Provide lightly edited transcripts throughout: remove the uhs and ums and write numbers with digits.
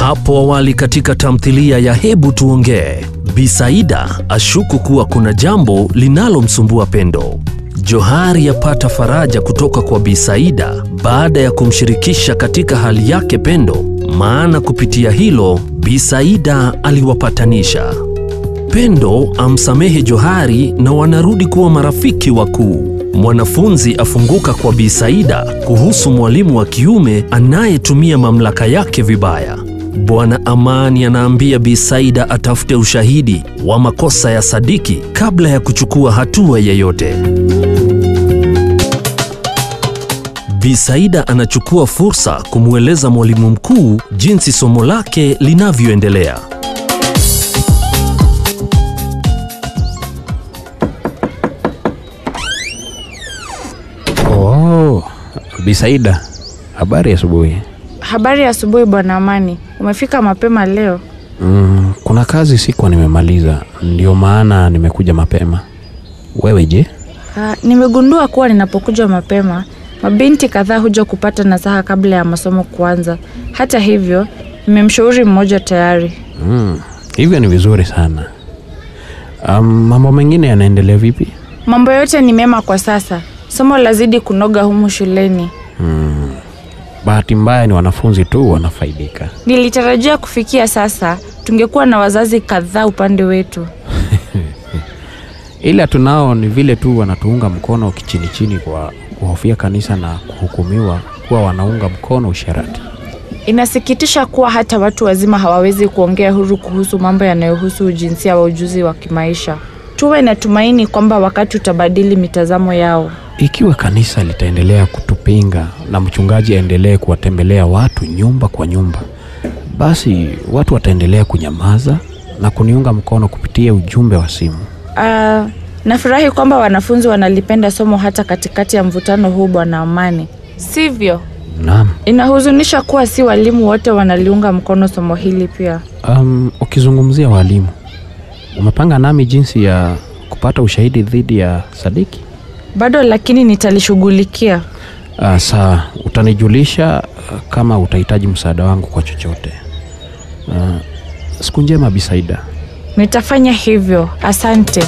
Hapo awali katika tamthilia ya Hebu Tuongee, Bi Saida ashuku kuwa kuna jambo linalomsumbua Pendo. Johari yapata faraja kutoka kwa Bi Saida baada ya kumshirikisha katika hali yake Pendo, maana kupitia hilo Bi Saida aliwapatanisha. Pendo amsamehe Johari na wanarudi kuwa marafiki wakuu. Mwanafunzi afunguka kwa Bi Saida kuhusu mwalimu wa kiume anayetumia mamlaka yake vibaya. Bwana Amani anaambia Bi Saida atafute ushahidi wa makosa ya Sadiki kabla ya kuchukua hatua yoyote. Bi Saida anachukua fursa kumweleza mwalimu mkuu jinsi somo lake linavyoendelea. Bi Saida, habari ya asubuhi. Habari ya asubuhi Bwana Amani. Umefika mapema leo? Kuna kazi sikuwa nimemaliza, ndio maana nimekuja mapema. Wewe je? Nimegundua kuwa ninapokuja mapema, mabinti kadhaa huja kupata nasaha kabla ya masomo kuanza. Hata hivyo, nimemshauri mmoja tayari. Hivyo ni vizuri sana. Mambo mengine yanaendelea vipi? Mambo yote ni mema kwa sasa. Somo lazidi kunoga humu shuleni. Bahati mbaya ni wanafunzi tu wanafaidika. Nilitarajia kufikia sasa tungekuwa na wazazi kadhaa upande wetu. Ila tunao ni vile tu wanatuunga mkono kichini chini kwa kuhofia kanisa na kuhukumiwa kuwa wanaunga mkono usherati. Inasikitisha kuwa hata watu wazima hawawezi kuongea huru kuhusu mambo yanayohusu jinsia wa ujuzi wa kimaisha. Tuwe na tumaini kwamba wakati utabadili mitazamo yao. Ikiwa kanisa litaendelea kutupinga na mchungaji aendelee kuwatembelea watu nyumba kwa nyumba, basi watu wataendelea kunyamaza na kuniunga mkono kupitia ujumbe wa simu. Nafurahi kwamba wanafunzi wanalipenda somo hata katikati ya mvutano huu Bwana Amani. Sivyo? Naam. Inahuzunisha kuwa si walimu wote wanaliunga mkono somo hili pia. Ukizungumzia walimu, umepanga nami jinsi ya kupata ushahidi dhidi ya Sadiki? Bado, lakini nitalishughulikia. Sawa, utanijulisha kama utahitaji msaada wangu kwa chochote. Siku njema Bi Saida. Nitafanya hivyo, asante.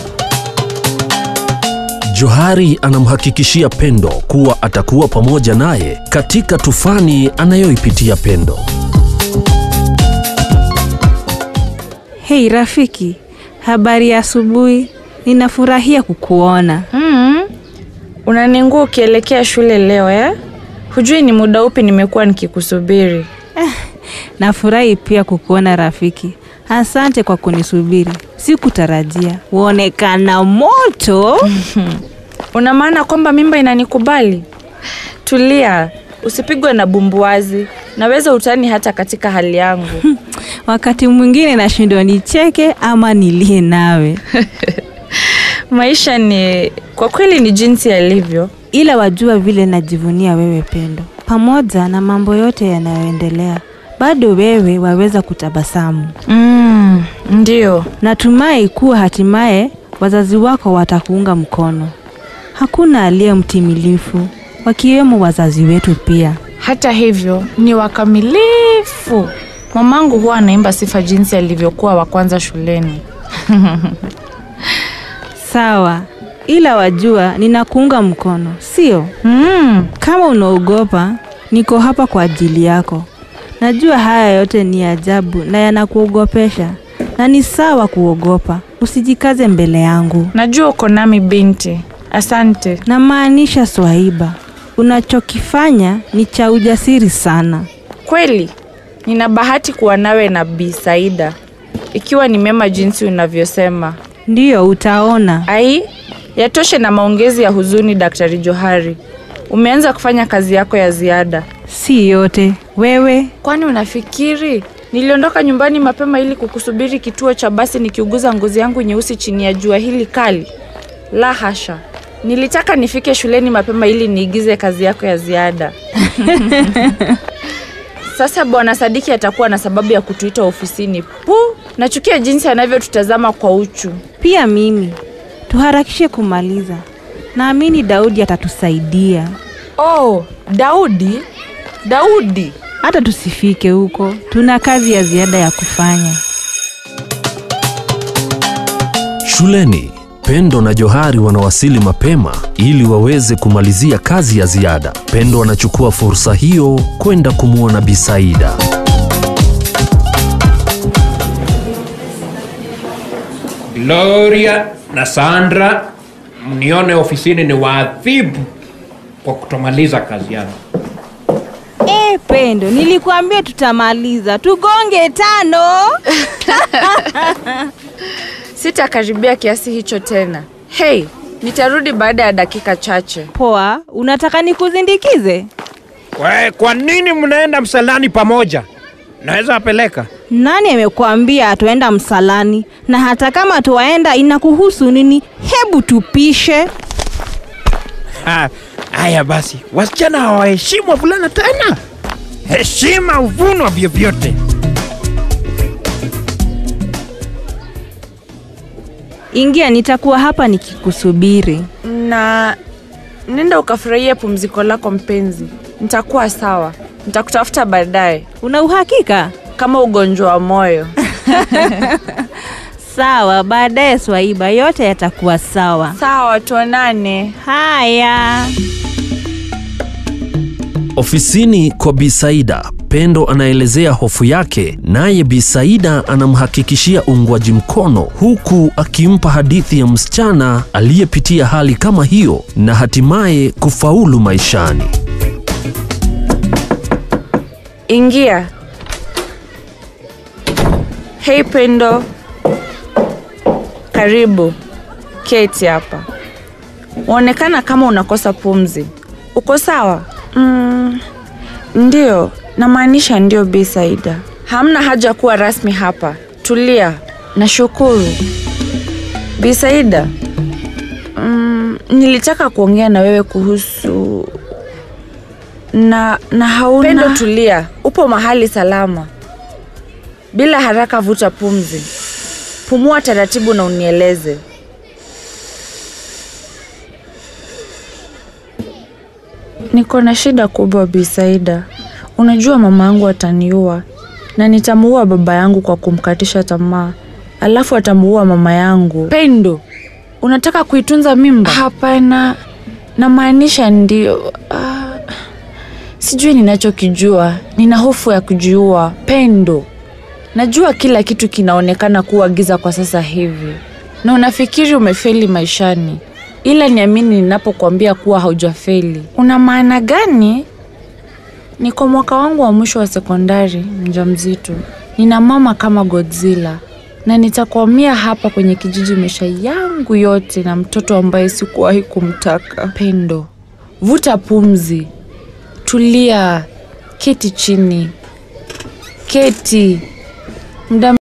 Johari anamhakikishia Pendo kuwa atakuwa pamoja naye katika tufani anayoipitia Pendo. Hey rafiki, habari ya asubuhi. Ninafurahia kukuona. Unaningua ukielekea shule leo Hujui ni muda upi nimekuwa nikikusubiri. Nafurahi pia kukuona rafiki. Asante kwa kunisubiri. Sikutarajia. Uonekana moto. Una maana kwamba mimba inanikubali? Tulia, usipigwe na bumbuazi. Naweza utani hata katika hali yangu. Wakati mwingine nashindwa nicheke ama nilie nawe. Maisha kwa kweli ni jinsi yalivyo. Ila wajua vile najivunia wewe Pendo. Pamoja na mambo yote yanayoendelea, bado wewe waweza kutabasamu. Ndio. Natumai kuwa hatimaye wazazi wako watakuunga mkono. Hakuna aliye mtimilifu, wakiwemo wazazi wetu pia. Hata hivyo, ni wakamilifu. Mamangu huwa anaimba sifa jinsi alivyokuwa wa kwanza shuleni. Sawa, ila wajua ninakuunga mkono, sio? Kama unaogopa, niko hapa kwa ajili yako. Najua haya yote ni ajabu na yanakuogopesha, na ni sawa kuogopa. Usijikaze mbele yangu. Najua uko nami binti. Asante. Namaanisha Swahiba, unachokifanya ni cha ujasiri sana. Kweli, nina bahati kuwa nawe na Bi Saida. Ikiwa ni mema jinsi unavyosema. Ndiyo, utaona. Yatoshe na maongezi ya huzuni Daktari Johari. Umeanza kufanya kazi yako ya ziada. Si yote, wewe. Kwani unafikiri niliondoka nyumbani mapema ili kukusubiri kituo cha basi nikiuguza ngozi yangu nyeusi chini ya jua hili kali? La hasha. Nilitaka nifike shuleni mapema ili niigize kazi yako ya ziada. Sasa Bwana Sadiki atakuwa na sababu ya kutuita ofisini. Nachukia jinsi anavyotutazama kwa uchu. Pia mimi. Tuharakishe kumaliza. Naamini Daudi atatusaidia. Daudi? hata tusifike huko. Tuna kazi ya ziada ya kufanya. Shuleni, Pendo na Johari wanawasili mapema ili waweze kumalizia kazi ya ziada. Pendo anachukua fursa hiyo kwenda kumuona Bi Saida. Gloria na Sandra, mnione ofisini ni waadhibu kwa kutomaliza kazi yangu. Pendo, nilikuambia tutamaliza. Tugonge 5. Sitakaribia kiasi hicho tena. Hey, nitarudi baada ya dakika chache. Poa, unataka nikuzindikize? Kwa nini mnaenda msalani pamoja? Naweza apeleka. Nani amekuambia tuenda msalani? Na hata kama tuwaenda inakuhusu nini? Hebu tupishe. Haya basi, wasichana hawaheshimu wavulana tena. Heshima uvunwa vyovyote. Ingia, nitakuwa hapa nikikusubiri. Na nenda ukafurahia pumziko lako mpenzi. Nitakuwa sawa. Nitakutafuta baadaye. Una uhakika? Kama ugonjwa wa moyo. Sawa, baadaye Swaiba, yote yatakuwa sawa. Sawa, tuonane. Haya. Ofisini kwa Bi Saida, Pendo anaelezea hofu yake, naye Bi Saida anamhakikishia uungwaji mkono, huku akimpa hadithi ya msichana aliyepitia hali kama hiyo na hatimaye kufaulu maishani. Ingia. Hey Pendo. Karibu. Keti hapa. Unaonekana kama unakosa pumzi. Uko sawa? Ndio, namaanisha ndio Bi Saida. Hamna haja kuwa rasmi hapa. Tulia. Nashukuru. Bi Saida. Nilitaka kuongea na wewe kuhusu na hauna. Pendo, tulia. Upo mahali salama. Bila haraka, vuta pumzi. Pumua taratibu na unieleze. Niko na shida kubwa Bi Saida. Unajua mama yangu ataniua na nitamuua baba yangu kwa kumkatisha tamaa. Alafu atamuua mama yangu. Pendo, unataka kuitunza mimba? Hapana. Namaanisha ndio. Sijui ninachokijua. Nina hofu ya kujiua. Pendo, najua kila kitu kinaonekana kuwa giza kwa sasa hivi. Na unafikiri umefeli maishani. Ila niamini ninapokuambia kuwa haujafeli. Una maana gani? Niko mwaka wangu wa mwisho wa sekondari, mjamzito. Nina mama kama Godzilla. Na nitakwamia hapa kwenye kijiji maisha yangu yote na mtoto ambaye sikuwahi kumtaka. Pendo, vuta pumzi. Tulia. Keti chini. Keti. Muda